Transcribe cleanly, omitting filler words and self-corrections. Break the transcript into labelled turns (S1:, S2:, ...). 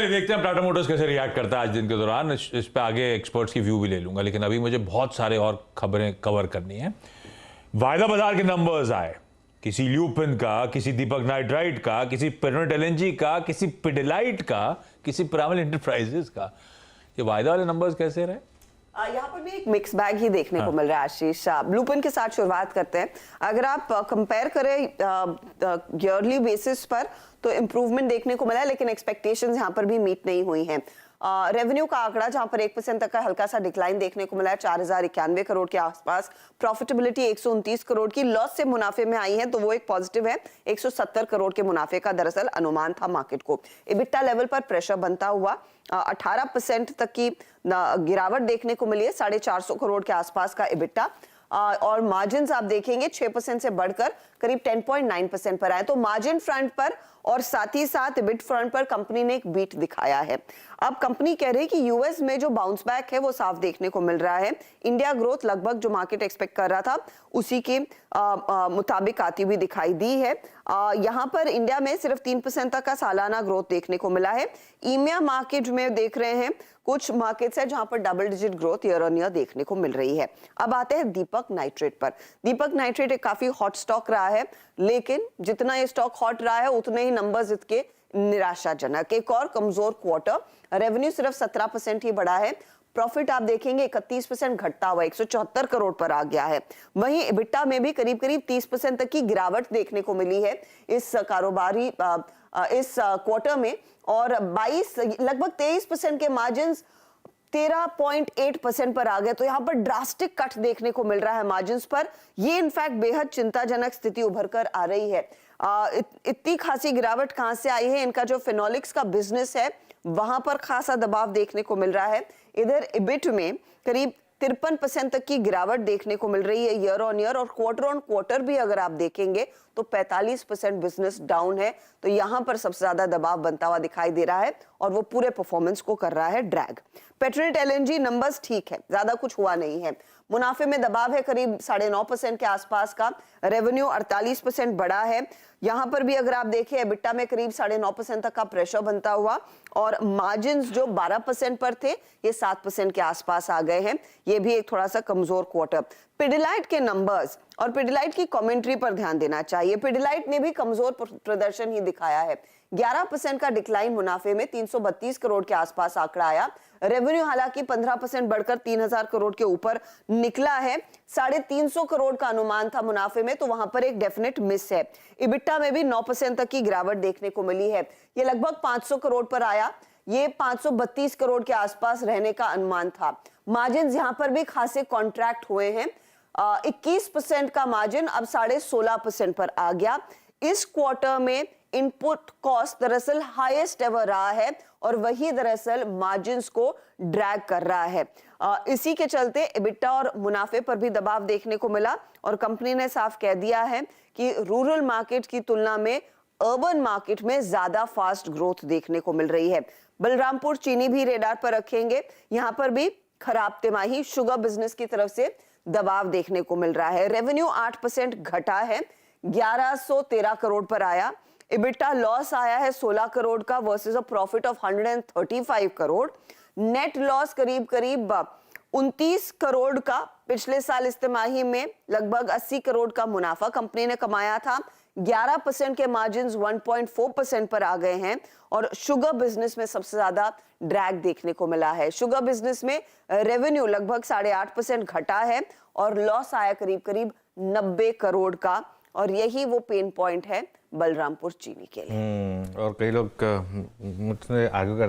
S1: देखते हैं टाटा मोटर्स कैसे रिएक्ट करता है आज दिन के दौरान। इस पे आगे एक्सपर्ट्स की व्यू भी ले लूंगा, लेकिन अभी मुझे बहुत सारे और खबरें कवर करनी है। वायदा बाजार के नंबर्स आए, किसी ल्यूपिन का, किसी दीपक नाइट्राइट का, किसी पिरामिड एलएनजी का, किसी पिडिलाइट का, किसी पिरामिड एंटरप्राइजेस का। ये वायदा वाले नंबर्स कैसे रहे?
S2: यहाँ पर भी एक मिक्स बैग ही देखने को मिल रहा है आशीष। ब्लूपिन के साथ शुरुआत करते हैं। अगर आप कंपेयर करें ईयरली बेसिस पर तो इम्प्रूवमेंट देखने को मिला है, लेकिन एक्सपेक्टेशंस यहाँ पर भी मीट नहीं हुई हैं। रेवेन्यू का आंकड़ा जहां पर 1% तक का हल्का सा डिक्लाइन देखने को मिला है, 4091 करोड़ के आसपास। प्रॉफिटेबिलिटी 129 करोड़ की लॉस से मुनाफे में आई है, तो वो एक पॉजिटिव है। 170 करोड़ के मुनाफे का दरअसल अनुमान था मार्केट को। इबिटा लेवल पर प्रेशर बनता हुआ 18% तक की गिरावट देखने को मिली है, 450 करोड़ के आसपास का इबिटा। और मार्जिन आप देखेंगे 6% से बढ़कर करीब 10.9% पर आए। तो मार्जिन फ्रंट पर और साथ ही साथ इबिट फ्रंट पर कंपनी ने एक बीट दिखाया है। अब कंपनी कह रही है कि यूएस में जो बाउंस बैक है वो साफ देखने को मिल रहा है। इंडिया ग्रोथ लगभग जो मार्केट एक्सपेक्ट कर रहा था उसी के मुताबिक आती हुई दिखाई दी है। यहाँ पर इंडिया में सिर्फ 3% तक का सालाना ग्रोथ देखने को मिला है। ईमिया मार्केट में देख रहे हैं कुछ मार्केट्स है जहां पर double digit growth year on year देखने को मिल रही है। अब आते हैं दीपक नाइट्रेट पर। दीपक नाइट्रेट एक काफी हॉट स्टॉक रहा है, लेकिन जितना ये स्टॉक हॉट रहा है उतने ही नंबर्स इसके निराशाजनक। एक और कमजोर क्वार्टर, रेवेन्यू सिर्फ 17% ही बढ़ा है। प्रॉफिट आप देखेंगे 31% घटता हुआ 174 करोड़ पर आ गया है। वहीं इबिटा में भी करीब करीब 30% तक की गिरावट देखने को मिली है इस कारोबारी इस क्वार्टर में, और 22 लगभग 23% के मार्जिन 13.8% पर आ गए। तो यहाँ पर ड्रास्टिक कट देखने को मिल रहा है मार्जिन्स पर। ये इनफैक्ट बेहद चिंताजनक स्थिति उभर कर आ रही है। इतनी खासी गिरावट कहां से आई है? इनका जो फिनोलिक्स का बिजनेस है वहां पर खासा दबाव देखने को मिल रहा है। इधर इबिट में करीब 53% तक की गिरावट देखने को मिल रही है ईयर ऑन ईयर, और क्वार्टर ऑन क्वार्टर भी अगर आप देखेंगे तो 45% बिजनेस डाउन है। तो यहां पर सबसे ज्यादा दबाव बनता हुआ दिखाई दे रहा है और वो पूरे परफॉर्मेंस को कर रहा है ड्रैग। पेट्रोनेट एलएनजी नंबर्स ठीक है, ज्यादा कुछ हुआ नहीं है। मुनाफे में दबाव है करीब 9.5% के आसपास का। रेवेन्यू 48% बढ़ा है। यहां पर भी अगर आप देखें एबिटा में करीब 9.5% तक का प्रेशर बनता हुआ, और मार्जिन जो 12% पर थे ये 7% के आसपास आ गए हैं। ये भी एक थोड़ा सा कमजोर क्वार्टर। पिडिलाइट के नंबर्स और पिडिलाइट की कमेंट्री पर ध्यान देना चाहिए। पिडिलाइट ने भी कमजोर प्रदर्शन ही दिखाया है। 11% का डिक्लाइन मुनाफे में, 332 करोड़ के आसपास आंकड़ा आया। रेवेन्यू हालांकि 15% बढ़कर 3000 करोड़ के ऊपर निकला है। 350 करोड़ का अनुमान था मुनाफे में, तो वहां पर एक डेफिनेट मिस है। इबिटा में भी 9% तक की गिरावट देखने को मिली है। ये लगभग 500 करोड़ पर आया, ये 532 करोड़ के आसपास रहने का अनुमान था। मार्जिन यहां पर भी खासे कॉन्ट्रैक्ट हुए हैं। 21% का मार्जिन अब 16.5% पर आ गया। इस क्वार्टर में इनपुट कॉस्ट दरअसल हाईएस्ट एवर रहा है, और वही दरअसल मार्जिन्स को ड्रैग कर रहा है। इसी के चलते इबिटा और मुनाफे पर भी दबाव देखने को मिला, और कंपनी ने साफ कह दिया है कि रूरल मार्केट की तुलना में अर्बन मार्केट में ज्यादा फास्ट ग्रोथ देखने को मिल रही है। बलरामपुर चीनी भी रेडार पर रखेंगे। यहां पर भी खराब तिमाही, शुगर बिजनेस की तरफ से दबाव देखने को मिल रहा है। रेवेन्यू 8% घटा है, 1113 करोड़ पर आया। इबिटा लॉस आया है 16 करोड़ का versus a profit of 135 crore. Net loss करीब करीब 29 करोड़ का। पिछले साल इस तिमाही में लगभग 80 करोड़ का मुनाफा कंपनी ने कमाया था। 11% के मार्जिन 1.4% पर आ गए हैं, और शुगर बिजनेस में सबसे ज्यादा ड्रैग देखने को मिला है। शुगर बिजनेस में रेवेन्यू लगभग 8.5% घटा है, और लॉस आया करीब करीब 90 करोड़ का, और यही वो पेन पॉइंट है बलरामपुर चीनी के लिए।
S3: और कई लोग मुझसे आगे कर